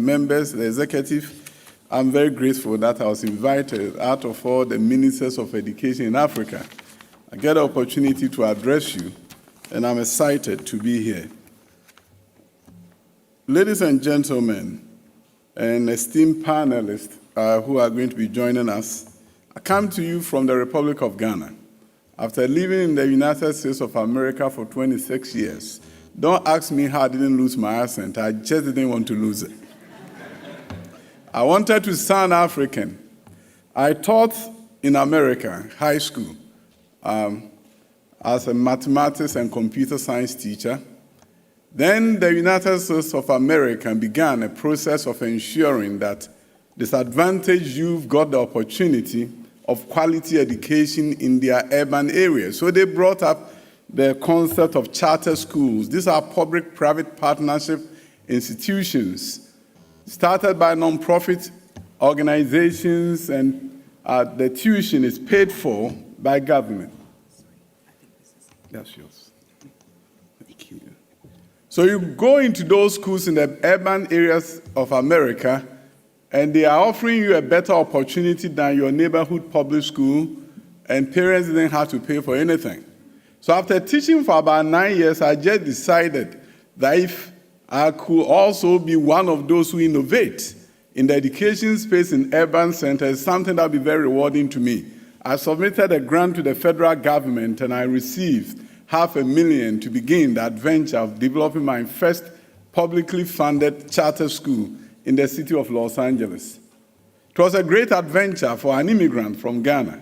members, the executive, I'm very grateful that I was invited out of all the ministers of education in Africa. I get the opportunity to address you, and I'm excited to be here. Ladies and gentlemen, and esteemed panelists who are going to be joining us, I come to you from the Republic of Ghana. After living in the United States of America for 26 years, don't ask me how I didn't lose my accent. I just didn't want to lose it. I wanted to sound African. I taught in America, high school, as a mathematics and computer science teacher. Then the United States of America began a process of ensuring that disadvantaged youth got the opportunity of quality education in their urban areas. So they brought up the concept of charter schools. These are public-private partnership institutions started by non-profit organizations, and the tuition is paid for by government. That's yours. Thank you. So you go into those schools in the urban areas of America, and they are offering you a better opportunity than your neighborhood public school, and parents didn't have to pay for anything. So after teaching for about 9 years, I just decided that if I could also be one of those who innovate in the education space in urban centers, something that would be very rewarding to me. I submitted a grant to the federal government, and I received $500,000 to begin the adventure of developing my first publicly funded charter school in the city of Los Angeles. It was a great adventure for an immigrant from Ghana.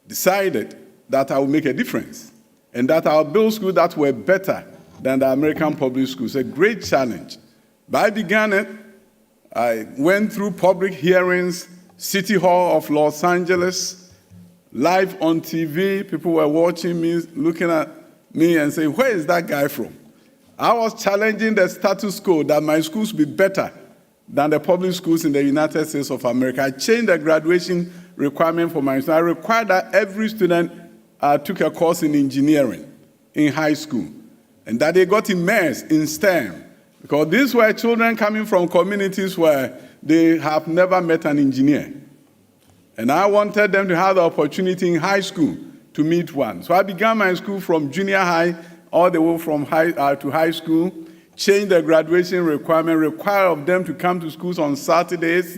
Decided that I would make a difference and that I would build schools that were better than the American public schools. A great challenge. But I began it. I went through public hearings, City Hall of Los Angeles, live on TV. People were watching me, looking at me and saying, where is that guy from? I was challenging the status quo that my schools be better than the public schools in the United States of America. I changed the graduation requirement for my students. I required that every student took a course in engineering in high school, and that they got immersed in STEM, because these were children coming from communities where they have never met an engineer. And I wanted them to have the opportunity in high school to meet one. So I began my school from junior high all the way from high to high school, changed the graduation requirement, required of them to come to schools on Saturdays,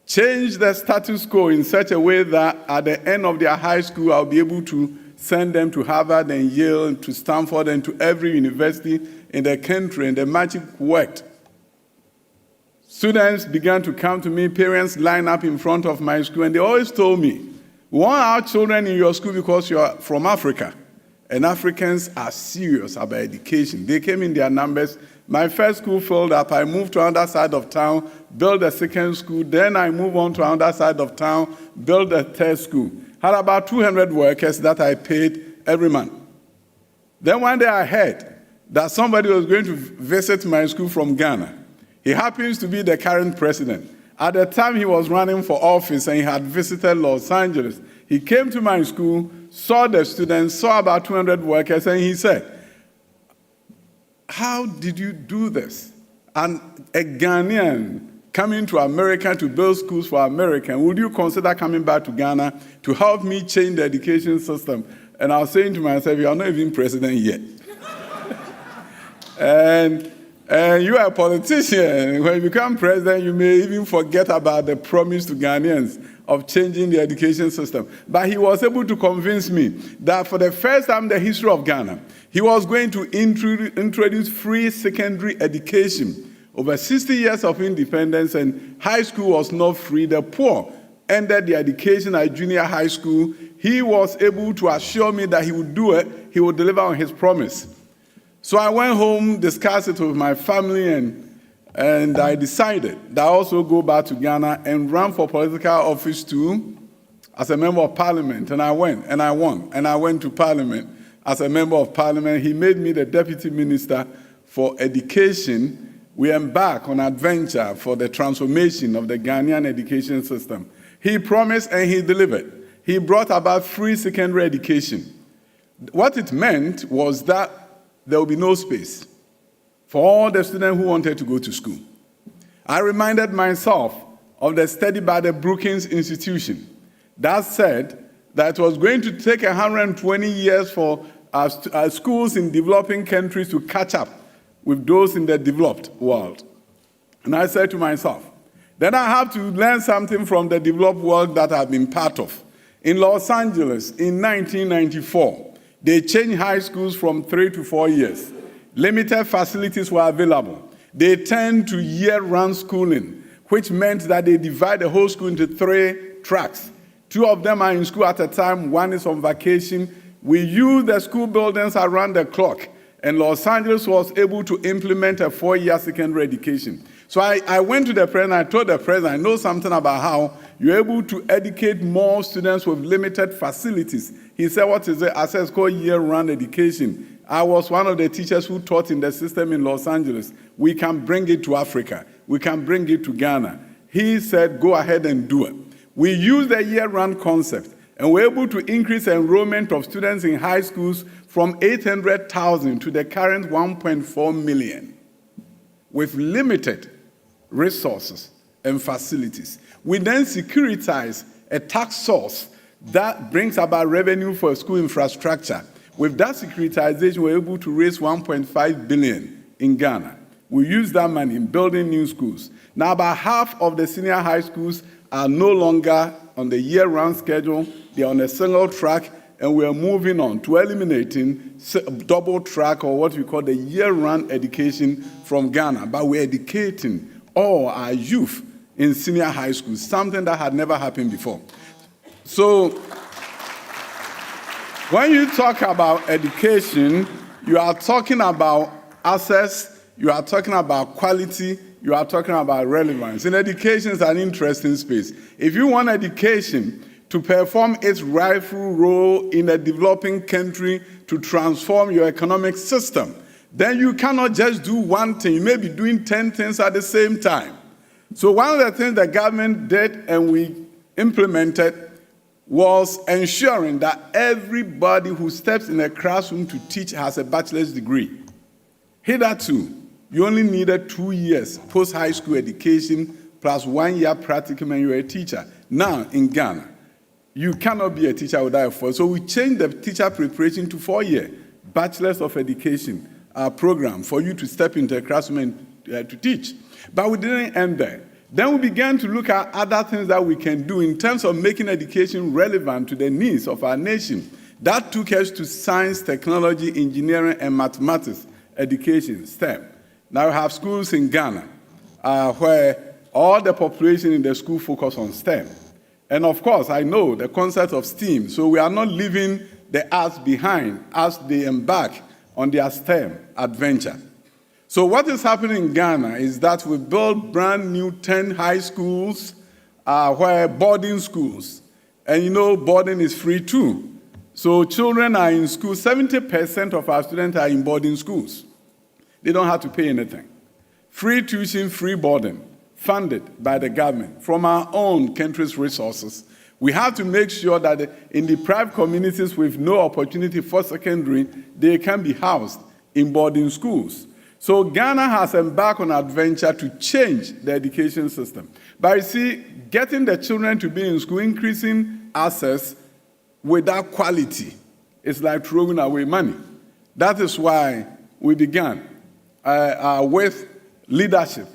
changed the status quo in such a way that at the end of their high school, I'll be able to send them to Harvard and Yale and to Stanford and to every university in the country, and the magic worked. Students began to come to me, parents lined up in front of my school, and they always told me, we want our children in your school because you're from Africa, and Africans are serious about education. They came in their numbers. My first school filled up. I moved to another side of town, built a second school. Then I moved on to another side of town, built a third school. Had about 200 workers that I paid every month. Then one day I heard that somebody was going to visit my school from Ghana. He happens to be the current president. At the time he was running for office and he had visited Los Angeles. He came to my school, saw the students, saw about 200 workers, and he said, how did you do this? And a Ghanaian coming to America to build schools for Americans, would you consider coming back to Ghana to help me change the education system? And I was saying to myself, you are not even president yet. and you are a politician. When you become president, you may even forget about the promise to Ghanaians of changing the education system. But he was able to convince me that for the first time in the history of Ghana, he was going to introduce free secondary education. Over 60 years of independence, and high school was not free. The poor ended their education at junior high school. He was able to assure me that he would do it. He would deliver on his promise. So I went home, discussed it with my family, and I decided that I also go back to Ghana and run for political office too as a member of parliament. And I went, and I won. And I went to parliament as a member of parliament. He made me the deputy minister for education. We embarked on an adventure for the transformation of the Ghanaian education system. He promised and he delivered. He brought about free secondary education. What it meant was that there will be no space. for all the students who wanted to go to school. I reminded myself of the study by the Brookings Institution that said that it was going to take 120 years for our schools in developing countries to catch up with those in the developed world. And I said to myself, then I have to learn something from the developed world that I've been part of. In Los Angeles, in 1994, they changed high schools from 3 to 4 years. Limited facilities were available. They turned to year-round schooling, which meant that they divide the whole school into 3 tracks. 2 of them are in school at a time, 1 is on vacation. We use the school buildings around the clock, and Los Angeles was able to implement a 4-year secondary education. So I went to the president, I told the president, I know something about how you're able to educate more students with limited facilities. He said, what is it? I said, it's called year-round education. I was one of the teachers who taught in the system in Los Angeles. We can bring it to Africa. We can bring it to Ghana. He said, go ahead and do it. We used the year-round concept, and we're able to increase enrollment of students in high schools from 800,000 to the current 1.4 million with limited resources and facilities. We then securitize a tax source that brings about revenue for school infrastructure. With that securitization, we're able to raise 1.5 billion in Ghana. We use that money in building new schools. Now, about half of the senior high schools are no longer on the year-round schedule. They're on a single track, and we're moving on to eliminating double track, or what we call the year-round education from Ghana. But we're educating all our youth in senior high schools, something that had never happened before. So when you talk about education, you are talking about access, you are talking about quality, you are talking about relevance. And education is an interesting space. If you want education to perform its rightful role in a developing country to transform your economic system, then you cannot just do one thing. You may be doing 10 things at the same time. So one of the things the government did and we implemented was ensuring that everybody who steps in a classroom to teach has a bachelor's degree. Hitherto, you only needed 2 years post-high school education plus 1 year practicum and you're a teacher. Now, in Ghana, you cannot be a teacher without a 4. So we changed the teacher preparation to 4-year bachelor's of education program for you to step into a classroom and to teach. But we didn't end there. Then we began to look at other things that we can do in terms of making education relevant to the needs of our nation. That took us to science, technology, engineering, and mathematics education, STEM. Now we have schools in Ghana where all the population in the school focus on STEM. And of course, I know the concept of STEAM, so we are not leaving the arts behind as they embark on their STEM adventure. So what is happening in Ghana is that we built brand new 10 high schools where boarding schools, and you know boarding is free too. So children are in school, 70% of our students are in boarding schools. They don't have to pay anything. Free tuition, free boarding, funded by the government from our own country's resources. We have to make sure that in deprived communities with no opportunity for secondary, they can be housed in boarding schools. So Ghana has embarked on an adventure to change the education system. But you see, getting the children to be in school, increasing access without quality, is like throwing away money. That is why we began with leadership,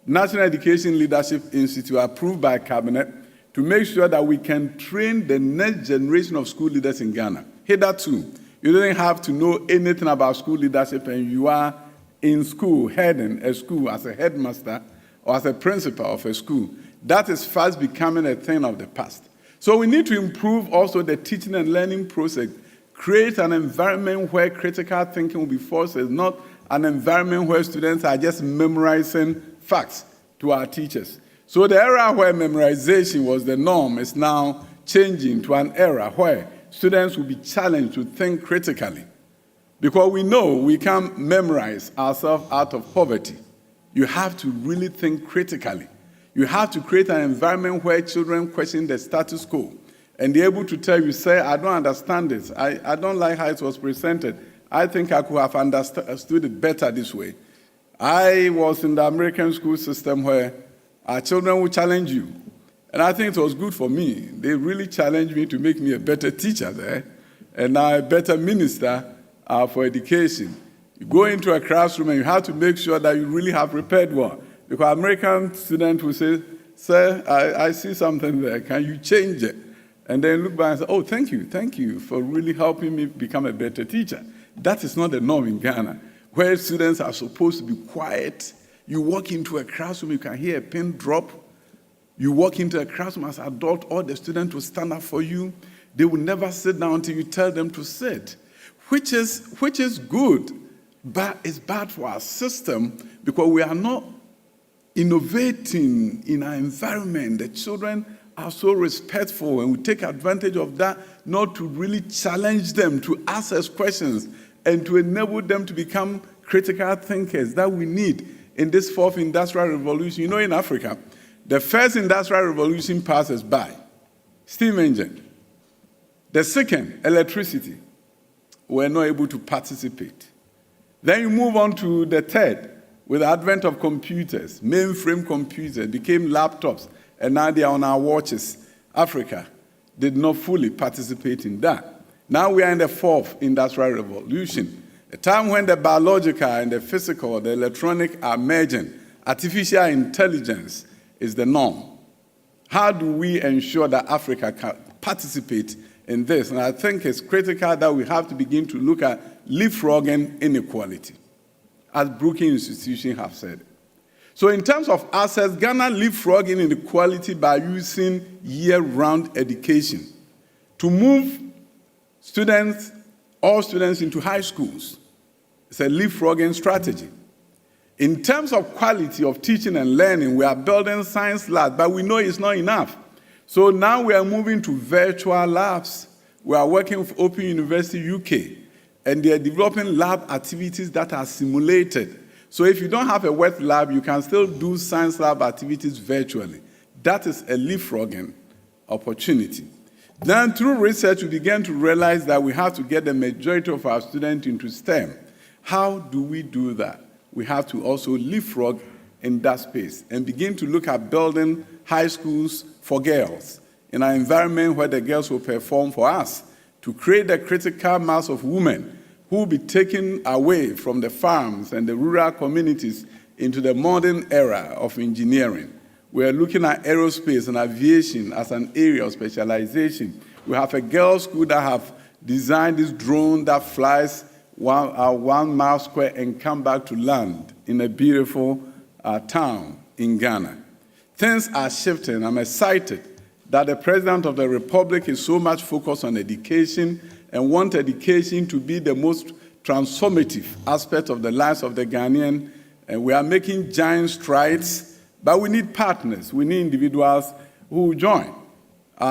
National Education Leadership Institute, approved by Cabinet, to make sure that we can train the next generation of school leaders in Ghana. Hitherto, you didn't have to know anything about school leadership, and you are in school, heading a school as a headmaster or as a principal of a school. That is fast becoming a thing of the past. So we need to improve also the teaching and learning process, create an environment where critical thinking will be forced, not an environment where students are just memorizing facts to our teachers. So the era where memorization was the norm is now changing to an era where students will be challenged to think critically. Because we know we can't memorize ourselves out of poverty. You have to really think critically. You have to create an environment where children question the status quo and they're able to tell you, say, I don't understand this. I don't like how it was presented. I think I could have understood it better this way. I was in the American school system where our children would challenge you. And I think it was good for me. They really challenged me to make me a better teacher there, and now a better minister for education. You go into a classroom and you have to make sure that you really have prepared one. Because American students will say, "Sir, I see something there. Can you change it?" And then look back and say, "Oh, thank you for really helping me become a better teacher." That is not the norm in Ghana, where students are supposed to be quiet. You walk into a classroom, you can hear a pin drop. You walk into a classroom as an adult, all the students will stand up for you. They will never sit down until you tell them to sit, which is good, but it's bad for our system because we are not innovating in our environment. The children are so respectful, and we take advantage of that not to really challenge them, to ask us questions, and to enable them to become critical thinkers that we need in this fourth industrial revolution. You know, in Africa, the first industrial revolution passes by, steam engine. The second, electricity. We're not able to participate. Then you move on to the third, with the advent of computers. Mainframe computers became laptops, and now they are on our watches. Africa did not fully participate in that. Now we are in the fourth industrial revolution, a time when the biological and the physical, the electronic are merging. Artificial intelligence is the norm. How do we ensure that Africa can participate in this? And I think it's critical that we have to begin to look at leapfrogging inequality, as Brookings Institution have said. So in terms of access, Ghana leapfrogging inequality by using year-round education to move all students into high schools. It's a leapfrogging strategy. In terms of quality of teaching and learning, we are building science labs, but we know it's not enough. So now we are moving to virtual labs. We are working with Open University UK, and they are developing lab activities that are simulated. So if you don't have a wet lab, you can still do science lab activities virtually. That is a leapfrogging opportunity. Then through research, we began to realize that we have to get the majority of our students into STEM. How do we do that? We have to also leapfrog in that space and begin to look at building high schools for girls in an environment where the girls will perform for us to create a critical mass of women who will be taken away from the farms and the rural communities into the modern era of engineering. We are looking at aerospace and aviation as an area of specialization. We have a girls' school that have designed this drone that flies 1 mile square and come back to land in a beautiful town in Ghana. Things are shifting. I'm excited that the President of the Republic is so much focused on education and wants education to be the most transformative aspect of the lives of the Ghanaian. And we are making giant strides, but we need partners. We need individuals who will join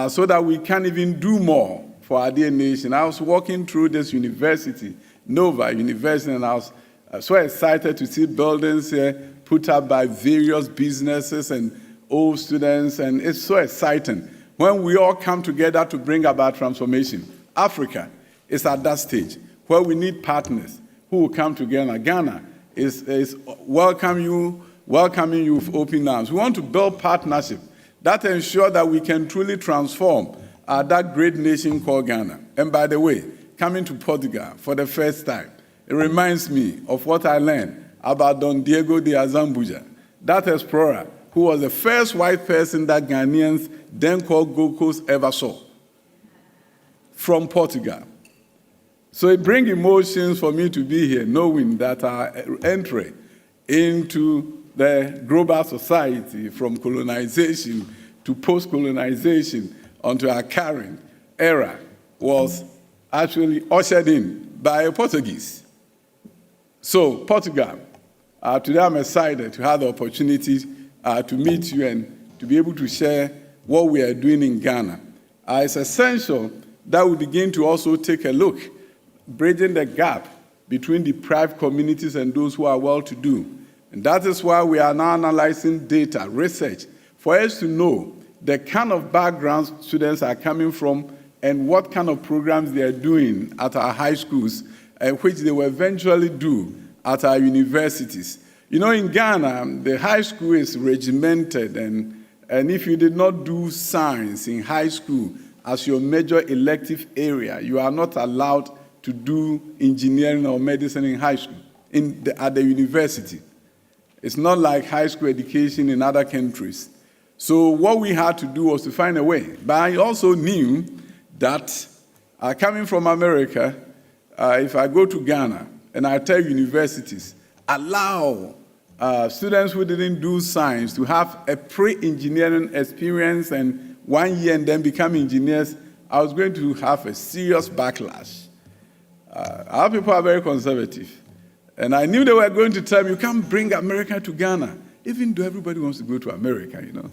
so that we can even do more for our dear nation. I was walking through this university, Nova University, and I was so excited to see buildings here put up by various businesses and old students, and it's so exciting when we all come together to bring about transformation. Africa is at that stage where we need partners who will come together. Ghana is welcoming you with open arms. We want to build partnership that ensure that we can truly transform that great nation called Ghana. And by the way, coming to Portugal for the first time, it reminds me of what I learned about Don Diego de Azambuja, that explorer who was the first white person that Ghanaians, then called Gold Coast, ever saw from Portugal. So it brings emotions for me to be here, knowing that our entry into the global society from colonization to post-colonization onto our current era was actually ushered in by a Portuguese. So, Portugal, today I'm excited to have the opportunity to meet you and to be able to share what we are doing in Ghana. It's essential that we begin to also take a look, bridging the gap between deprived communities and those who are well-to-do. And that is why we are now analyzing data, research, for us to know the kind of backgrounds students are coming from and what kind of programs they are doing at our high schools, which they will eventually do at our universities. You know, in Ghana, the high school is regimented, and if you did not do science in high school as your major elective area, you are not allowed to do engineering or medicine in high school, at the university. It's not like high school education in other countries. So what we had to do was to find a way. But I also knew that coming from America, if I go to Ghana and I tell universities, allow students who didn't do science to have a pre-engineering experience and 1 year and then become engineers, I was going to have a serious backlash. Our people are very conservative. And I knew they were going to tell me, you can't bring America to Ghana, even though everybody wants to go to America, you know.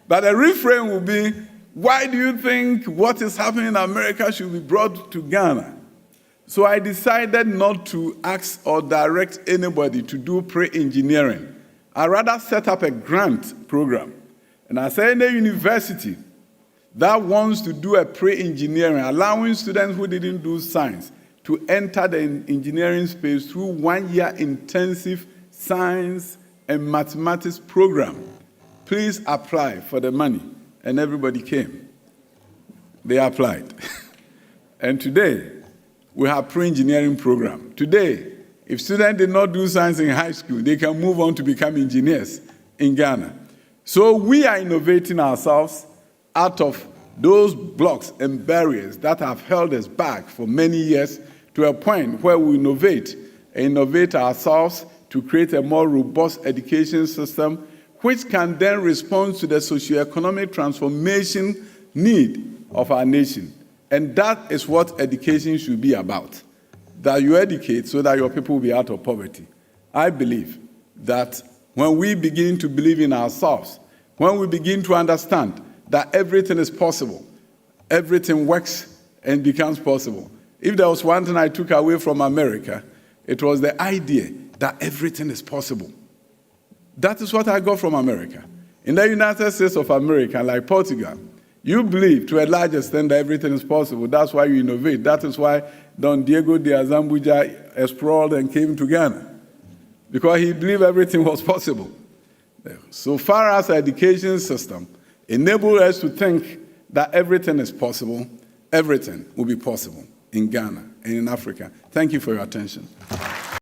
But the refrain will be, why do you think what is happening in America should be brought to Ghana? So I decided not to ask or direct anybody to do pre-engineering. I rather set up a grant program. And I said, any university that wants to do a pre-engineering, allowing students who didn't do science to enter the engineering space through 1 year intensive science and mathematics program, please apply for the money. And everybody came. They applied. And today, we have pre-engineering program. Today, if students did not do science in high school, they can move on to become engineers in Ghana. So we are innovating ourselves out of those blocks and barriers that have held us back for many years to a point where we innovate ourselves to create a more robust education system which can then respond to the socioeconomic transformation need of our nation. And that is what education should be about, that you educate so that your people will be out of poverty. I believe that when we begin to believe in ourselves, when we begin to understand that everything is possible, everything works and becomes possible. If there was one thing I took away from America, it was the idea that everything is possible. That is what I got from America. In the United States of America, like Portugal, you believe to a large extent that everything is possible. That's why you innovate. That is why Don Diego de Azambuja explored and came to Ghana, because he believed everything was possible. So far as the education system enables us to think that everything is possible, everything will be possible in Ghana and in Africa. Thank you for your attention.